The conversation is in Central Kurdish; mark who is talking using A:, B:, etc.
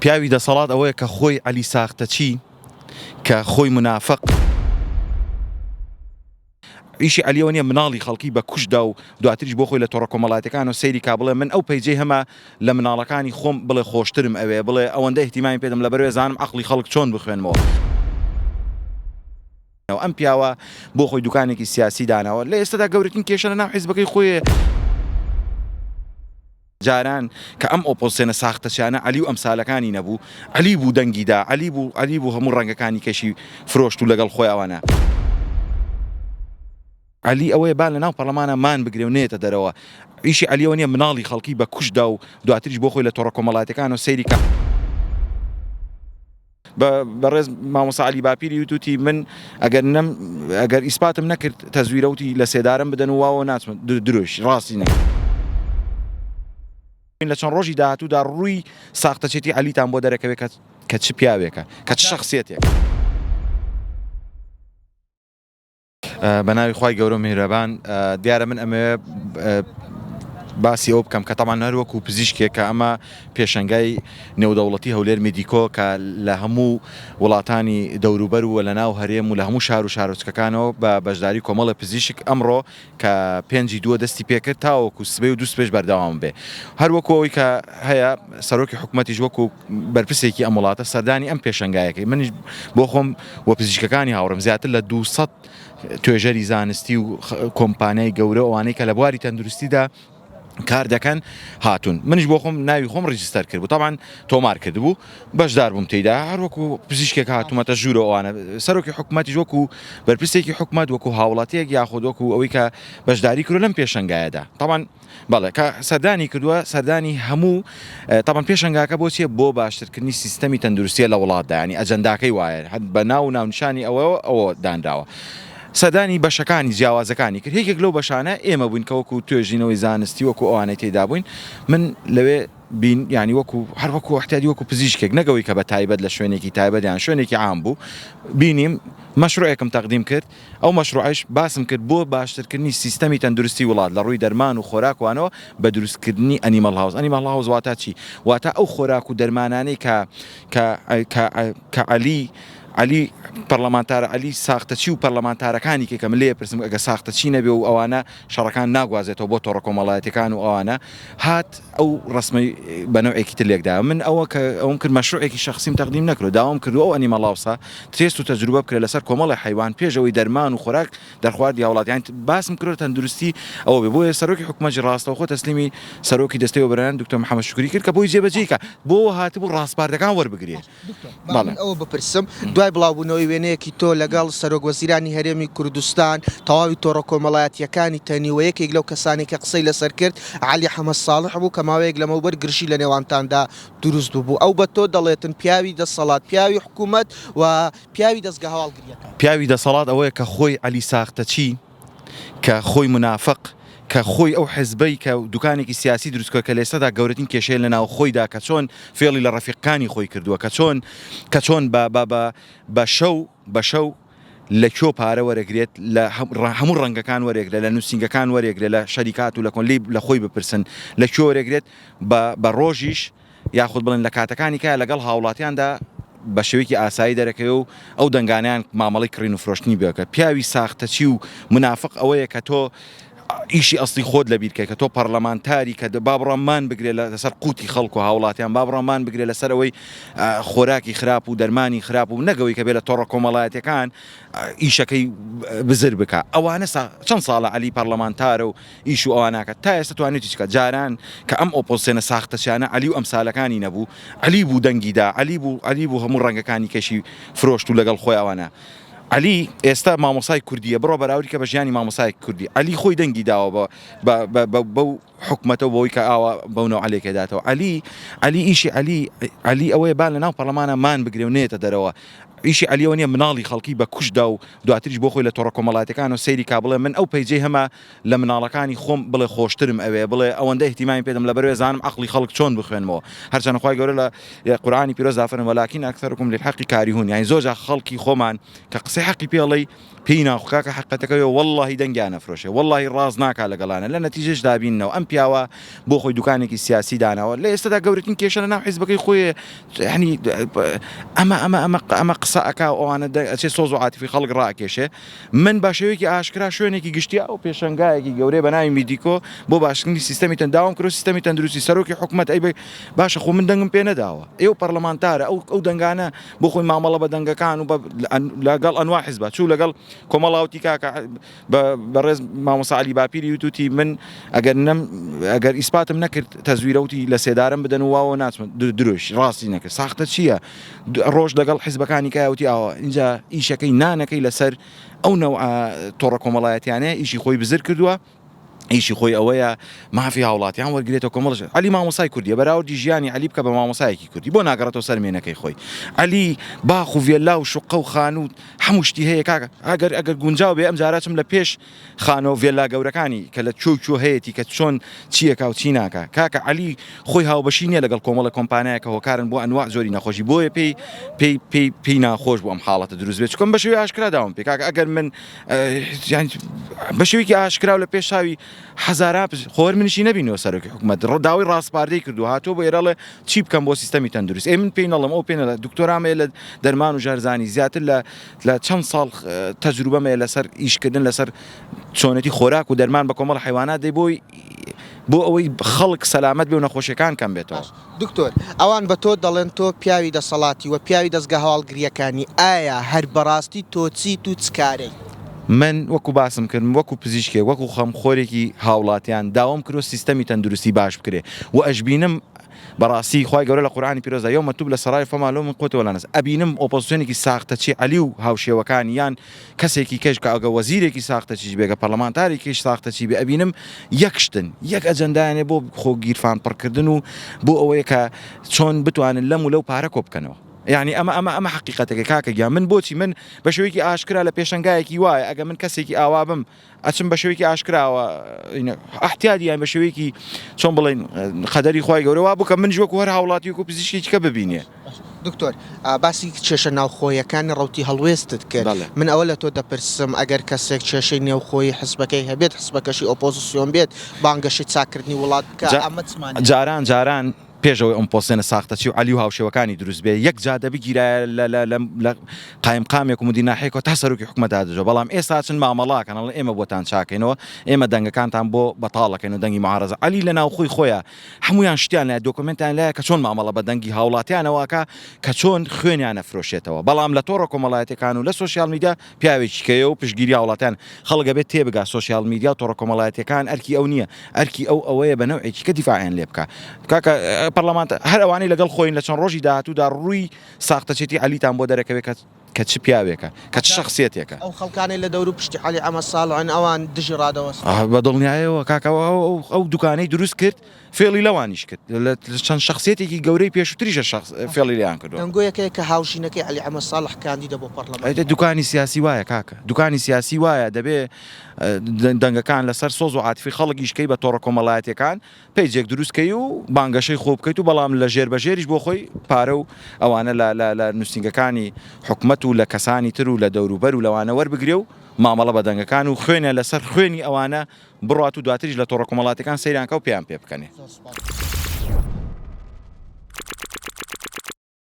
A: پیاوی دەسەڵات ئەوەیە کە خۆی عەلی ساختەچی کە خۆی منافق ئیشی عەلیەوە نییە مناڵی خەڵکی بە کوشدا و دواتریش بۆ خۆی لە تۆڕە کۆمەڵایەتەکانەوە سەیری کا بڵێ من ئەو پەیجەی هەمە لە مناڵەکانی خۆم بڵێ خۆشترم ئەوێ بڵێ ئەوەندە احتیمامی پێدەم لەبەرەوەی زانم عەقڵی خەڵک چۆن بخوێنمەوە. ئەم پیاوە بۆ خۆی دوکانێکی سیاسی داناوە لە ئێستادا گەورەترین کێشە لە ناو حیزبەکەی خۆیە. جاران کە ئەم ئۆپۆزسیۆنە ساختەچیانە عەلی و ئەمسالەکانی نەبوو، عەلی بوو دەنگیدا، عەلی بوو هەموو ڕەنگەکانی کەشی فرۆشت و لەگەڵ خۆیاوانە. عەلی ئەوەیە با لە ناو پەرلەمانە مان بگرێ و نێتە دەرەوە. ئیشی عەلیەوە نییە مناڵی خەڵکی بە کوشدا و دواتریش بۆ خۆی لە تۆڕە کۆمەڵایەتەکانەوە سەیری کا. بەڕێز مامۆستا عەلی باپیری وتوتی من ئەگەر ئیسپاتم نەکرد تەزویرەوتی لە سێدارم بدەن و واوە ناچمە درۆشی ڕاستی نەکرد. لە چەند ڕۆژی داهاتوودا ڕووی ساختەچێتی عەلیتان بۆ دەرەکەوێت کە چ پیاوێکە کە چ شەخسیەتێک. بە ناوی خوای گەورە و میهرەبان دیارە من ئەمەوێ باسی ئەوە بکەم کە تەمان هەر وەکو پزیشکێک کە ئەمە پێشەنگای نێودەوڵەتی هەولێر مێدیکۆ کە لە هەموو وڵاتانی دەوروبەر و لە ناو هەرێم و لە هەموو شار و شارۆچکەکانەوە بە بەشداری کۆمەڵە پزیشک ئەمڕۆ کە پێنجی دووە دەستی پێکرد تاوەکو سبەی و دوو سبەیش بەردەوام بێ. هەر وەکو ئەوەی کە هەیە سەرۆکی حکوومەتیش وەکو بەرپرسێکی ئەم وڵاتە سەردانی ئەم پێشەنگایەکەی منیش بۆ خۆم وە پزیشکەکانی هاوڕێم زیاتر لە 200 توێژەری زانستی و کۆمپانیای گەورە ئەوانەی کە لە بواری تەندروستیدا کار دەکەن هاتوون. منیش بۆ خۆم ناوی خۆم ڕیجستەر کرد بوو تاوان تۆمار کرد بوو بەشدار بووم تێیدا هەر وەکو پزیشکێک هاتوومەتە ژوورە ئەوانە سەرۆکی حکوومەتیش وەکو بەرپرسێکی حکوومەت وەکو هاوڵاتیەک یاخود وەکو ئەوەی کە بەشداری کرد لەم پێشەنگایەدا تاوان بەڵێ کە سەردانی کردووە سەردانی هەموو تاوان پێشەنگاکە بۆچیە بۆ باشترکردنی سیستەمی تەندروستیە لە وڵاتدا ینی ئەجەنداکەی وایە بە ناو ناونیشانی ئەوە دانراوە. سەردانی بەشەکانی جیاوازەکانی کرد یەکێک لەو بەشانە ئێمە بووین کە وەکو توێژینەوەی زانستی وەکو ئەوانەی تێدا بووین من لەوێ بین ینی وەکو هەر وەکو احتیاجی وەکو پزیشکێک نەگەوەی کە بە تایبەت لە شوێنێکی تایبەت یان شوێنێکی عام بوو بینیم مەشروعێکم تەقدیم کرد ئەو مەشروعش باسم کرد بۆ باشترکردنی سیستەمی تەندروستی وڵات لە ڕووی دەرمان و خۆراکوانەوە بە دروستکردنی ئەنیمەڵ هاوز. ئەنیمەڵ هاوز واتە چی؟ واتە ئەو خۆراک و دەرمانانەی کە عەلی پەرلەمانتارە عەلی ساختەچی و پەرلەمانتارەکانی کێکە من لێ پرسم ئەگە ساختەچی نەبێ و ئەوانە شەڕەکان ناگوازێتەوە بۆ تۆڕە کۆمەڵایەتەکان و ئەوانە هات ئەو ڕسمەی بە نەوعێکی تر لێکدا من ئەوە کە ئەوم کرد مەشروعێکی شەخسیم تەقدیم نەکرد داوام کردو ئەو ئەنیمەڵ هاوسە تێست و تەجروبە بکرێت لەسەر کۆمەڵی حیوان پێشەوەی دەرمان و خۆراک دەرخوارد یا وڵاتیان باسم کرد تەندروستی ئەوە بێ بۆیە سەرۆکی حکوومەتی ڕاستەوخۆ تەسلیمی سەرۆکی دەستەی وەبەران دکتۆر محەممەد شوکوری کرد کە بۆی جێبەجێکە بۆ هاتبوو ڕاستپاردەکان وەربگرێ.
B: ئەوە بپرسم دوای بڵاوبوونەوەی وێنەیەکی تۆ لەگەڵ سەرۆکوەزیرانی هەرێمی کوردستان تەواوی تۆڕە کۆمەڵایەتیەکانی تەنیوە یەکێک لەو کەسانی کە قسەی لەسەر کرد عەلی حەمەد ساڵح بوو کە ماوەیەک لەمەوبەر گرژی لە نێوانتاندا دروست بوو ئەو بە تۆ دەڵێتن پیاوی دەسەڵات پیاوی حکوومەت و پیاوی دەستگا هەواڵگریەکان.
A: پیاوی دەسەڵات ئەوەیە کە خۆی عەلی ساختەچی کە خۆی منافق کە خۆی ئەو حیزبەی کە دوکانێکی سیاسی دروستکە کە لە ئێستادا گەورەترین کێشەیە لە ناو خۆیدا کە چۆن فێڵی لە ڕەفیقەکانی خۆی کردووە کە چۆن بە شەو لە کۆ پارە وەرەگرێت لە هەموو ڕەنگەکان وەرێگرێت لە نووسنگەکان وەرێگرێت لە شەریکات و لە کۆنلی لە خۆی بپرسن لە کۆ وەرێگرێت بە ڕۆژیش یاخود بڵێن لە کاتەکانی کە لەگەڵ هاوڵاتیاندا بە شێوەیەکی ئاسایی دەرەکەوێ و ئەو دەنگانیان مامەڵی کڕین و فرۆشتنی بێکە پیاوی ساختەچی و منافق ئەوەیە کە تۆ ئیشی ئەسڵی خۆت لەبیرکە کە تۆ پەرلەمانتاری کە با بڕەمان بگرێت لەسەر قوتی خەڵک و هاوڵاتیان با بڕەمان بگرێت لەسەر ئەوەی خۆراکی خراپ و دەرمانی خراپ و نەگەوەی کە بێت لە تۆڕە کۆمەڵایەتەکان ئیشەکەی بزر بکە ئەوانە چەند ساڵە عەلی پەرلەمانتارە و ئیش و ئەواناکە تا ئێستا توانێتی چکە جاران کە ئەم ئۆپۆزسیۆنە ساختەچیانە عەلی و ئەمسالەکانی نەبوو عەلی بوو دەنگیدا عەلی بوو هەموو ڕەنگەکانی کەشی فرۆشت و لەگەڵ خۆی ئەوانە. عەلی ئێستا مامۆسای کوردیە بڕۆ بەراوری کە بە ژیانی مامۆسای کوردی عەلی خۆی دەنگی داوە بەو حکوومەتەوە بۆی کە ئاوا بەو نەوع عەلێکێداتەوە عەلی ئیشی عەلی ئەوەیە با لە ناو پەرلەمانە مان بگرێ و نێتە دەرەوە. ئیشی عەلیەوە نییە مناڵی خەڵکی بە کوشدا و دواتریش بۆ خۆی لە تۆڕە کۆمەڵایەتەکانەوە سەیری کا بڵێ من ئەو پەیجەی هەمە لە مناڵەکانی خۆم بڵێ خۆشترم ئەوێ بڵێ ئەوەندە احتیمامی پێدەم لەبەرەوەی زانم عەقڵی خەڵک چۆن بخوێنمەوە هەرچەندە خوای گەورە لە قورئانی پیرۆزدا فەرمێ وەلاکین ئەکثەرکم للحەقی کاریهون یعنی زۆرجار خەڵکی خۆمان کە قسەی قسەی حەقی پێڵی پێی ناخکاکە حقەتەکەی واللهی دەنگیانە فرۆشێ واللهی ڕاز ناکا لەگەڵانە لە نەتیجەش دابینەوە ئەم پیاوە بۆ خۆی دوکانێکی سیاسی داناوە لە ئێستادا گەورەترین کێشە لە ناو حیزبەکەی خۆی ینی ئەمە قسە ئەکا ئەوانە ئەچێ سۆز و عاتیفی خەڵک ڕاکێشێ من بە شێوەیەکی ئاشکرا شوێنێکی گشتیا ئەو پێشەنگایەکی گەورەی بە ناوی میدیکۆ بۆ باشکردنی سیستەمی تەنداوم کرد سیستەمی تەندروستی سەرۆکی حکوومەت ئەی باشە خۆ من دەنگم پێ نەداوە ئێوە پەرلەمانتارە ئەو دەنگانە بۆ خۆی مامەڵە بە دەنگەکان و لەگەڵ ئەنوا حیزب چوو لەگەڵ کۆمەڵاوتی کاکە بەڕێز مامۆستا عەلی باپیری وتوتی من ئەگەر ئیسپاتم نەکرد تەزویرەوتی لە سێدارم بدەن و واوە ناچمە درۆش ڕاستی نەکرد ساختە چییە ڕۆژ لەگەڵ حیزبەکانی کایوتی ئاوە اینجا ئیشەکەی نانەکەی لەسەر ئەو نەوع تۆڕە کۆمەڵایەتیانەیە ئیشی خۆی بزر کردووە ئیشی خۆی ئەوەیە مافی هاوڵاتیان وەرگێتەوە کۆمەڵش علی مامۆسای کوردیە بەراوردی ژیانی علی بکە بە مامۆسایەکی کوردی بۆ ناگەڕێتەوە سەرمێنەکەی خۆی علی باخ و ڤێلا و شوقە و خانووت هەموو شتی هەیە کاکە ئەگەر گونجاو بێ ئەم جاراتم لە پێش خانۆ ڤێلا گەورەکانی کە لە چۆ هەیەی کە چۆن چیەکە و چی ناکە کاکە علی خۆی هاوبەشی نییە لەگەڵ کۆمەڵە کۆمپانیایەکە هۆکارن بۆ ئەنواع زۆری نەخۆشی بۆیە پێی ناخۆش بۆ ئەم حاڵەتە دروست بێت چکۆم بە شێوەی ئاشکرا داوام پێ کاکە ئەگەر من بە شێوەیەکی ئاشکرا و لە پێشاوی حەزارا خۆر منیشی نبینەوە سەرۆکی حکوومەت داوای ڕاستپاردەی کردو هاتۆ بۆ ئێرەڵێ چی بکەم بۆ سیستەمی تەندروست من پێی نەڵم ئەو پێنە دکتۆرامەیە لە دەرمان و ژارزانی زیاتر لە چەند ساڵ تەجروبەمەیە لەسەر ئیشکردن لەسەر چۆنەتی خۆراک و دەرمان بە کۆمەڵ حیوانات دەی بۆ ئەوەی خەڵک سەلامەت بێ و نەخۆشیەکان کەم بێتەوە
B: دکتۆر ئەوان بە تۆ دەڵێن تۆ پیاوی دەسەڵاتی و پیاوی دەستگا هەواڵگریەکانی ئایا هەر بەڕاستی تۆ چیت و چکارەی
A: من وەکو باسم کردم وەکو پزیشکێ وەکو خەمخۆرێکی هاوڵاتیان داوام کرۆ سیستەمی تەندروستی باش بکرێ و ئەشبینم بەڕاستی خی گەورە لە قورآانی پیرۆزە یۆمە توب لە سەرای فەمالۆ من قوتەوە لەنەس ئەبینم ئۆپۆزیسیۆنێکی ساختەچی عەلی و هاوشێوەکانی یان کەسێکی کەش کە ئەگە وەزیرێکی ساختەچیش بێگە پەرلەمانتارێکیش ساختەچی بێ ئەبینم یەکشتن یەک ئەجەندایانێ بۆ خۆگیرفان پڕکردن و بۆ ئەوەیە کە چۆن بتوانن لەم و لەو پارە کۆ بکەنەوە یعنی ئەمە حقیقەتەکە کاکەگیان من بۆچی من بە شێوەیەکی ئاشکرا لە پێشەنگایەکی وایە ئەگە من کەسێکی ئاوا بم ئەچم بە شێوەیەکی ئاشکراوە احتیاجیان بە شێوەیەکی چۆن بڵێن خەدەری خی گەورەوە بکە من وەکو هەر هاوڵاتی وەکو پزیشکێکە ببینێ
B: دکتۆر باسی کێشە ناوخۆیەکانی ڕوتی هەڵوێستت کرد من ئەوە لە تۆ دەپرسم ئەگەر کەسێک کێشەی نێوخۆی حزبەکەی هەبێت حزبەکەشی ئۆپۆزیسیۆن بێت بانگەشی چاکردنی وڵات ئەمە جاران
A: پێشەوەی ئەم پۆستێنە ساختەچی و عەلی و هاوشێوەکانی دروست بێ یەک جادە بگیرایە لە قایمقامێک و مدیناحێکەوە تا سەرۆکی حکوومەتدا دەجۆ بەڵام ئێستا چن مامەڵاکەن ئێمە بۆتان چاکەینەوە ئێمە دەنگەکانتان بۆ بەتاڵەکەین و دەنگی معارەزە عەلی لە ناوخۆی خۆیە هەمویان شتیان لە دۆکمنتیان لایە کە چۆن مامەڵە بە دەنگی هاوڵاتیانەوەکە کە چۆن خوێنیان نەفرۆشێتەوە بەڵام لە تۆڕە کۆمەڵایەتەکان و لە سوسیال میدیا پیاوێکیکەیە و پشگیری هاوڵاتیان خەڵگە بێت تێبگا سوسیال میدیا تۆڕە کۆمەڵایەتەکان ئەرکی ئەو نییە ئەرکی ئەوەیە بە نەوعێکی کە دیفاعیان لێ بکە کاکە پەرلەمانتە هەر ئەوانەی لەگەڵ خۆین لە چەند ڕۆژی داهاتوودا ڕووی ساختەچێتی عەلیتان بۆ دەرەکەوێت کە چ پیاوێکە کە چ شخصیەتێکە
B: ئەو خەڵکانی لە دەور و پشتی عەلی ئەمە ساڵعن ئەوان دژی ڕادەوەست
A: بە دڵنیایەوە کاکەوە ئەو دوکانەی دروست کرد فێڵی لەوانیش کرد لە چەند شخصیەتێکی گەورەی پێشووتریشە فێڵی لیان کردو
B: دەنگۆیەکەی کە هاوژینەکەی عەلی ئەمە ساڵح کاندیدە بۆ پەرلەمان
A: دوکانی سیاسی وایە کاکە دوکانی سیاسی وایە دەبێ دەنگەکان لەسەر سۆز و عاتیفی خەڵکیشکەی بە تۆڕە کۆمەڵایەتەکان پێیجێک دروستکەی و بانگەشەی خۆ بکەیت و بەڵام لە ژێربەژێریش بۆ خۆی پارە و ئەوانە لە نووسنگەکانی حکوومەت و لە کەسانی تر و لە دەوروبەر و لەوانە وەربگرێ و مامەڵە بە دەنگەکان و خوێنە لەسەر خوێنی ئەوانە بڕات و دواتریش لە تۆڕە کۆمەڵاتەکان سەیرانکە و پێیان پێ بکەنێ.